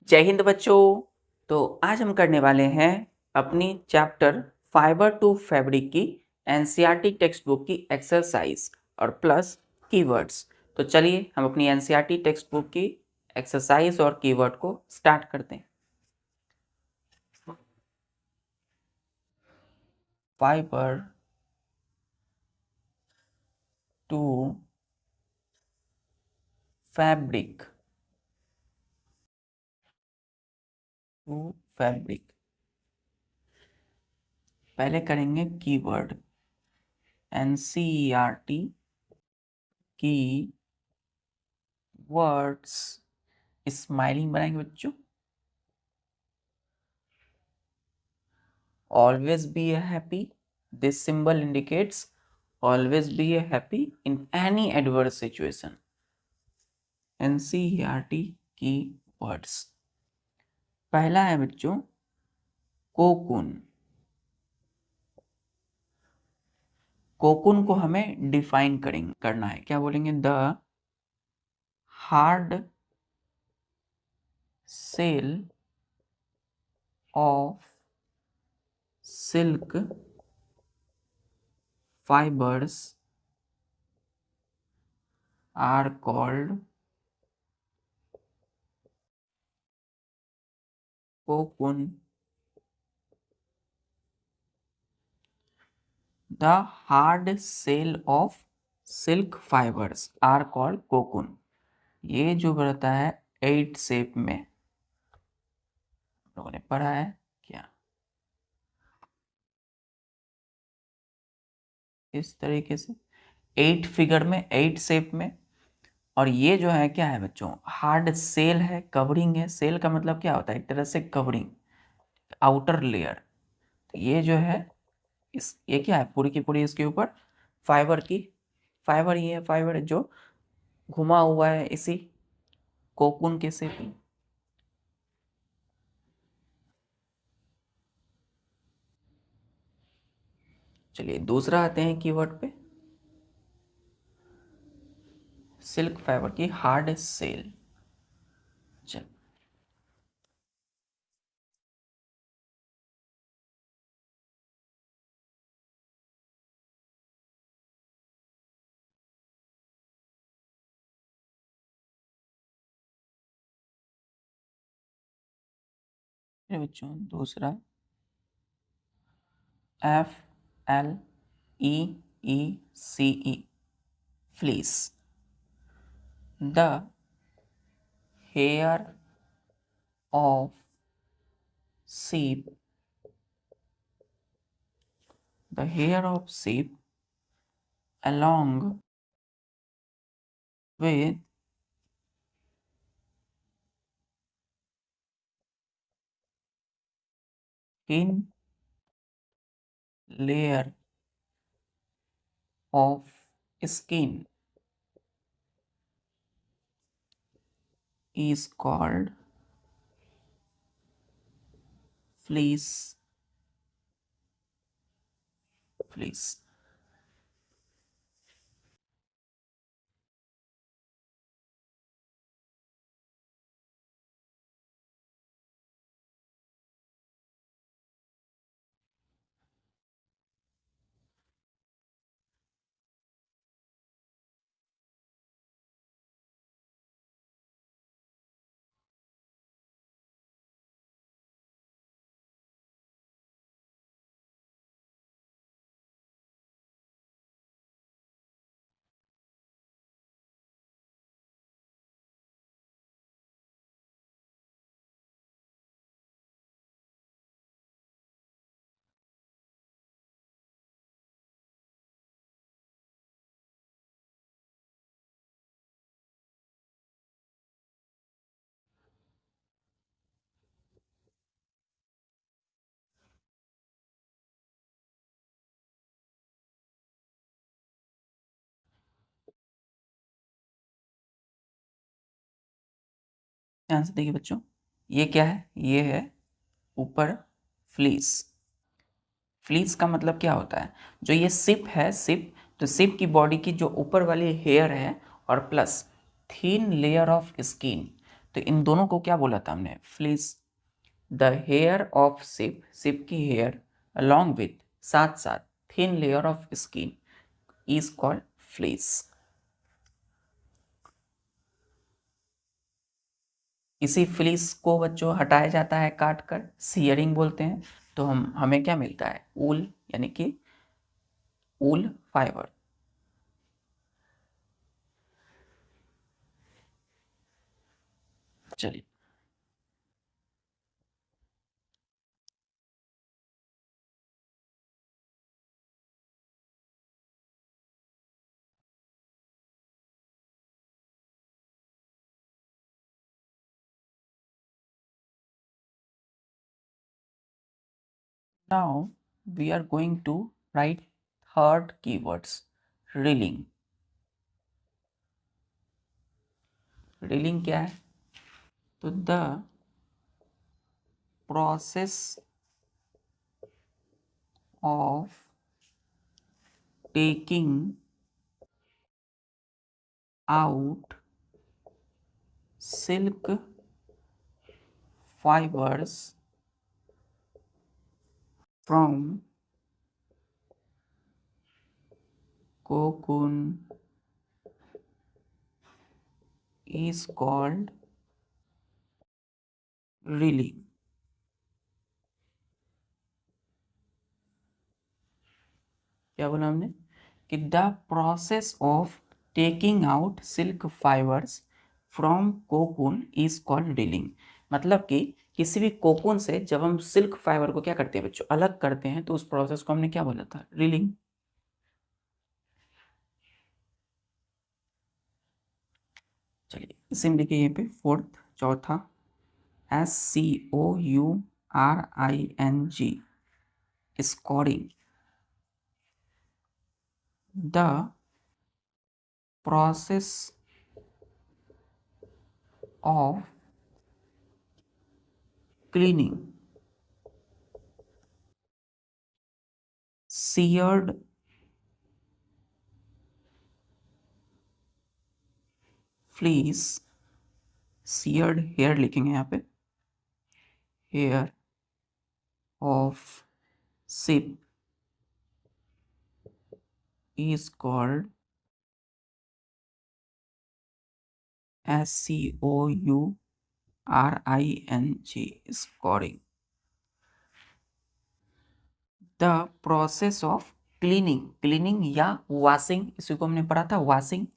जय हिंद बच्चों। तो आज हम करने वाले हैं अपनी चैप्टर फाइबर टू फैब्रिक की एनसीईआरटी टेक्स्ट बुक की एक्सरसाइज और प्लस कीवर्ड्स। तो चलिए हम अपनी एनसीईआरटी टेक्स्ट बुक की एक्सरसाइज और कीवर्ड को स्टार्ट करते हैं। फाइबर टू फैब्रिक पहले करेंगे कीवर्ड एनसीईआरटी की वर्ड्स। स्माइलिंग बनाएंगे बच्चों। Always be happy. This symbol indicates always be happy in any adverse situation. NCERT की वर्ड्स। पहला है बच्चों कोकून। कोकून को हमें डिफाइन करना है। क्या बोलेंगे? The hard shell of silk fibers are called cocoon. The hard shell of silk fibers are called cocoon. ये जो रहता है 8 शेप में, लोगों ने पढ़ा है क्या? इस तरीके से 8 फिगर में 8 शेप में। और ये जो है क्या है बच्चों? हार्ड सेल है, कवरिंग है। सेल का मतलब क्या होता है? एक तरह से कवरिंग, आउटर लेयर। तो ये जो है ये क्या है? पूरी की पूरी इसके ऊपर फाइबर की फाइबर ही है। फाइबर है जो घुमा हुआ है इसी कोकून के शेप में। चलिए दूसरा आते हैं कीवर्ड पे। सिल्क फाइबर की हार्ड सेल। चल बच्चों दूसरा FLEECE fleece. The hair of sheep along with thin layer of skin is called fleece. ध्यान से देखिए बच्चों, ये क्या है? ये है ऊपर फ्लीस। फ्लीस का मतलब क्या होता है? जो ये सिप है, सिप, तो सिप की बॉडी की जो ऊपर वाली हेयर है और plus thin layer of skin. तो इन दोनों को क्या बोला था हमने, fleece. The hair of sheep, sheep की हेयर अलॉन्ग विथ, साथ साथ, thin layer of skin is called fleece. इसी फ्लीस को बच्चों हटाया जाता है काट कर, सियरिंग बोलते हैं। तो हमें क्या मिलता है, ऊल, यानी कि ऊल फाइबर। चलिए, now we are going to write third keywords, reeling। reeling क्या है, तो the process of taking out silk fibers from cocoon is called reeling। क्या बोला हमने कि the process of taking out silk fibres from cocoon is called reeling. मतलब कि किसी भी कोकून से जब हम सिल्क फाइबर को क्या करते हैं बच्चों, अलग करते हैं, तो उस प्रोसेस को हमने क्या बोला था, रीलिंग। चलिए इसी में देखिए, यहाँ पे फोर्थ, चौथा, SCOURING, scoring. The process of cleaning seared fleece, seared hair लिखेंगे यहाँ पे, hair of sheep is called SCOURING, scoring। The process of cleaning, cleaning या वॉशिंग, इसी को हमने पढ़ा था वॉशिंग।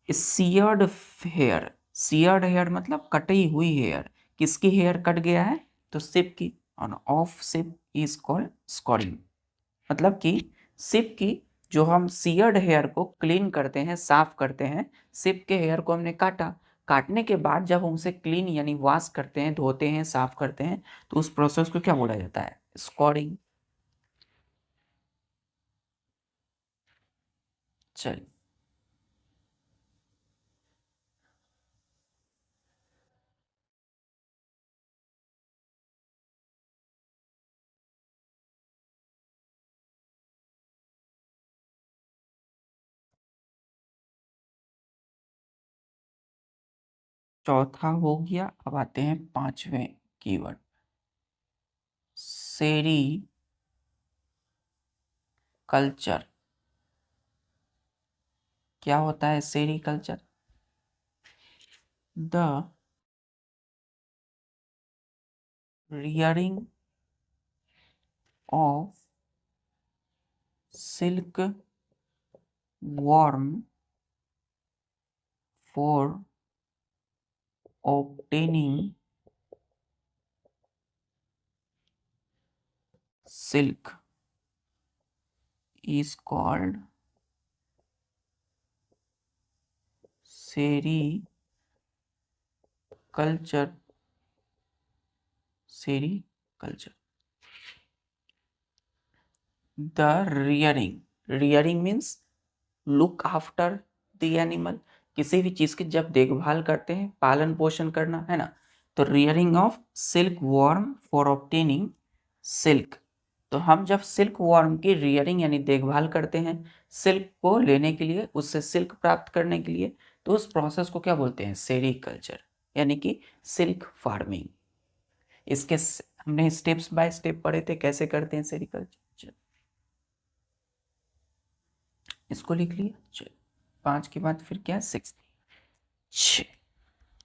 सीयर्ड हेयर, सीयर्ड हेयर मतलब कटी हुई हेयर, किसकी हेयर कट गया है, तो शिप की, और of ship is called scoring. मतलब कि शिप की जो हम सीयर्ड हेयर को क्लीन करते हैं, साफ करते हैं, शिप के हेयर को हमने काटा, काटने के बाद जब हम उसे क्लीन यानी वॉश करते हैं, धोते हैं, साफ करते हैं, तो उस प्रोसेस को क्या बोला जाता है, स्कोरिंग। चलिए, चौथा हो गया। अब आते हैं पांचवें कीवर्ड, सेरी कल्चर। क्या होता है sericulture, the rearing of silk worm for obtaining silk is called sericulture, sericulture। The rearing means look after the animal, किसी भी चीज की जब देखभाल करते हैं, पालन पोषण करना है ना, तो rearing of silk worm for obtaining silk. तो हम जब सिल्क वर्म की रियरिंग यानी देखभाल करते हैं सिल्क को लेने के लिए, उससे सिल्क प्राप्त करने के लिए, तो उस प्रोसेस को क्या बोलते हैं, सेरीकल्चर, यानी कि सिल्क फार्मिंग। इसके हमने स्टेप्स बाय स्टेप पढ़े थे कैसे करते हैं सेरिकल्चर, इसको लिख लिया। चलो 5 के बाद फिर क्या है, 6।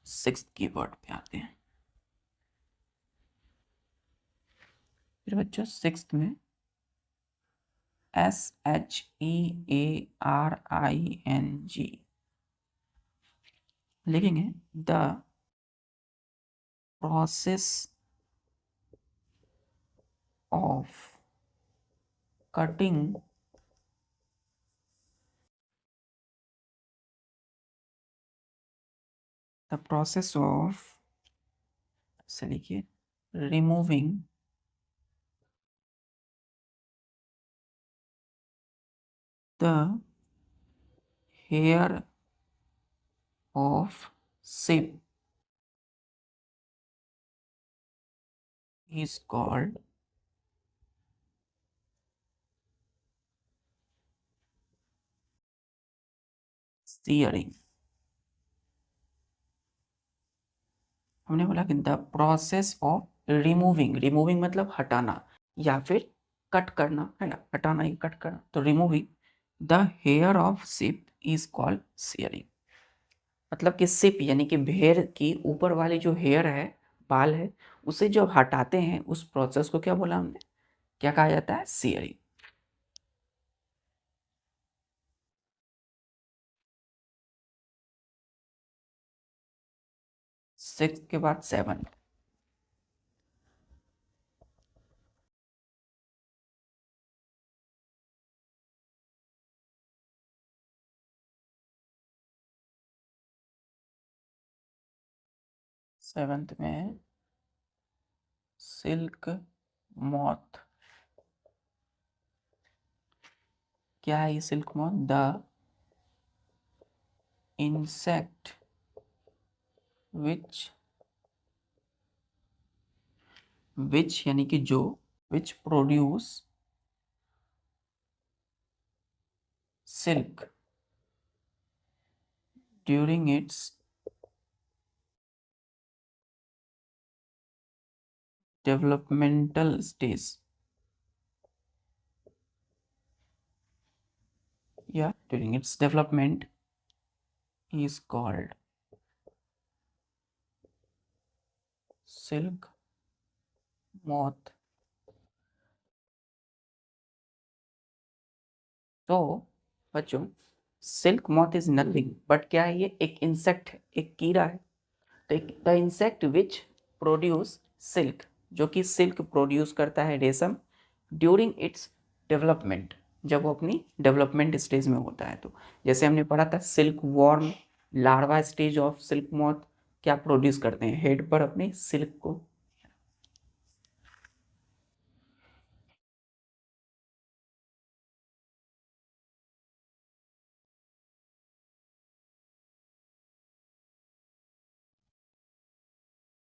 6 की वर्ड पे आते हैं। फिर बच्चों 6 में SHEARING लिखेंगे। The process of cutting the process of, से लिखिए, removing the hair of sheep is called shearing। हमने बोला कि the process of removing, removing मतलब हटाना या फिर कट करना, है ना, हटाना ही कट करना, तो removing the hair of sheep is called shearing। मतलब कि सिप यानी कि भेड़ की ऊपर वाली जो हेयर है, बाल है, उसे जब हटाते हैं उस प्रोसेस को क्या बोला हमने, क्या कहा जाता है, shearing। सिक्स के बाद 7। 7th में सिल्क मॉथ। क्या है ये silk moth, the insect which यानी कि जो, which produce silk during its developmental stage, या during its development is called silk moth। तो बच्चों silk moth is nothing but क्या है, ये एक इंसेक्ट है, एक कीड़ा है। तो the insect which produce silk, जो कि सिल्क प्रोड्यूस करता है, रेशम, ड्यूरिंग इट्स डेवलपमेंट, जब वो अपनी डेवलपमेंट स्टेज में होता है। तो जैसे हमने पढ़ा था silk worm, larva stage of silk moth क्या प्रोड्यूस करते हैं, हेड पर अपने सिल्क को।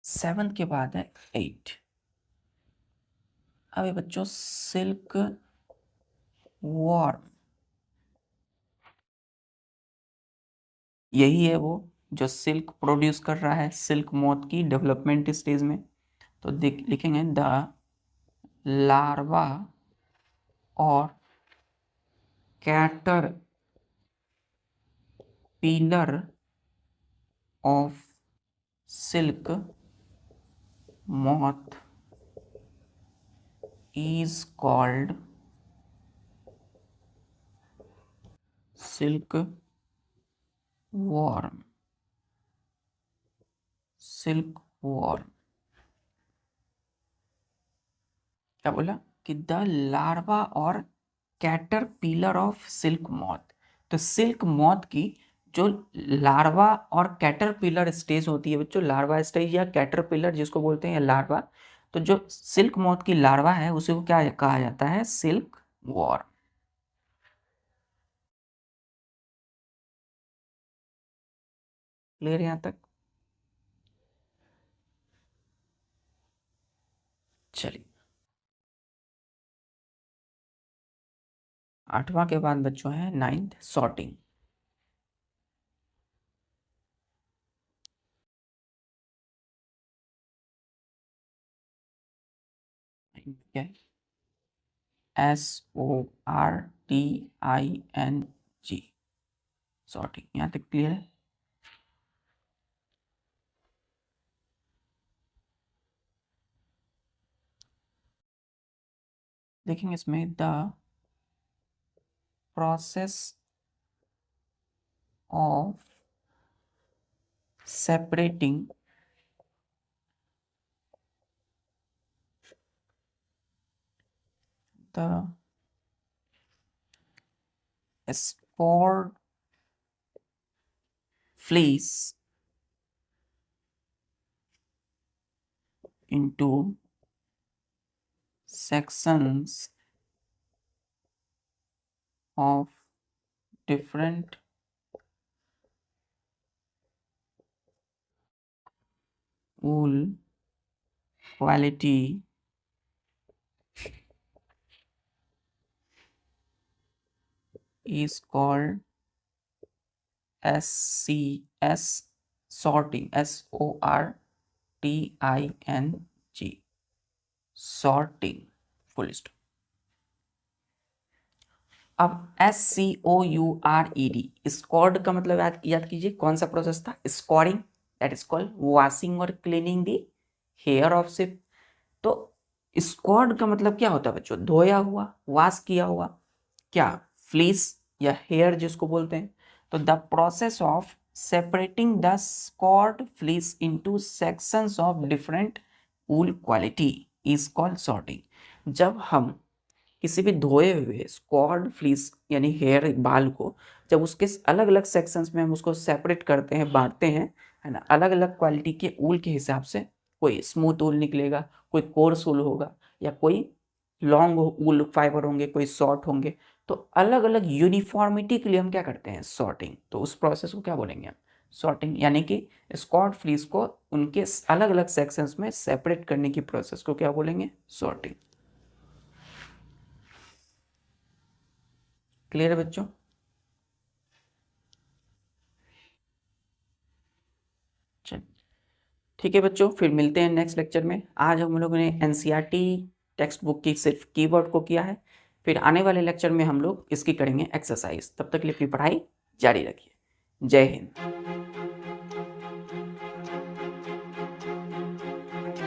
सेवंथ के बाद है 8। अभी बच्चों सिल्क वॉर्म, यही है वो जो सिल्क प्रोड्यूस कर रहा है सिल्क मॉथ की डेवलपमेंट स्टेज में। तो देख लिखेंगे द लार्वा और caterpillar of silk moth is called silk worm. Silk worm क्या बोला कि द लार्वा और कैटरपिलर ऑफ सिल्क मॉथ। तो सिल्क मॉथ की जो लार्वा और कैटरपिलर स्टेज होती है बच्चों, लार्वा स्टेज या कैटरपिलर जिसको बोलते हैं, या लार्वा, तो जो सिल्क मॉथ की लार्वा है उसी को क्या कहा जाता है, सिल्क वॉर्म। क्लियर यहां तक? चलिए 8वां के बाद बच्चों है 9th सॉर्टिंग। क्या है? SORTING, sorting. यहाँ तक क्लियर है? देखेंगे इसमें the process of separating the spored fleece into sections of different wool quality is called SCS, sorting, SORTING, sorting, full stop. अब SCOURED, स्कॉर्ड का मतलब याद कीजिए कौन सा प्रोसेस था? Scouring, that is called washing और cleaning the hair of sheep. तो स्कॉर्ड का मतलब क्या होता है बच्चों? धोया हुआ, वॉश किया हुआ, क्या? फ्लीस या हेयर जिसको बोलते हैं। तो the process of separating the scoured fleece into sections of different wool quality is called sorting. जब हम किसी भी धोए हुए स्कॉर्ड फ्लीस यानी हेयर बाल को जब उसके अलग अलग सेक्शंस में हम उसको सेपरेट करते हैं, बांटते हैं, है ना, अलग अलग क्वालिटी के ऊल के हिसाब से, कोई स्मूथ ऊल निकलेगा, कोई कोर्स ऊल होगा, या कोई लॉन्ग ऊल फाइबर होंगे, कोई शॉर्ट होंगे। तो अलग अलग यूनिफॉर्मिटी के लिए हम क्या करते हैं? सॉर्टिंग। तो उस प्रोसेस को क्या बोलेंगे हम? सॉर्टिंग। यानी कि स्कॉर्ड फ्लीस को उनके अलग अलग सेक्शंस में सेपरेट करने की प्रोसेस को क्या बोलेंगे? सॉर्टिंग। क्लियर है बच्चों? चल ठीक है बच्चों, फिर मिलते हैं नेक्स्ट लेक्चर में। आज हम लोगों ने एनसीईआरटी टेक्स्ट बुक की सिर्फ कीवर्ड को किया है, फिर आने वाले लेक्चर में हम लोग इसकी करेंगे एक्सरसाइज। तब तक के लिए अपनी पढ़ाई जारी रखिए। जय हिंद।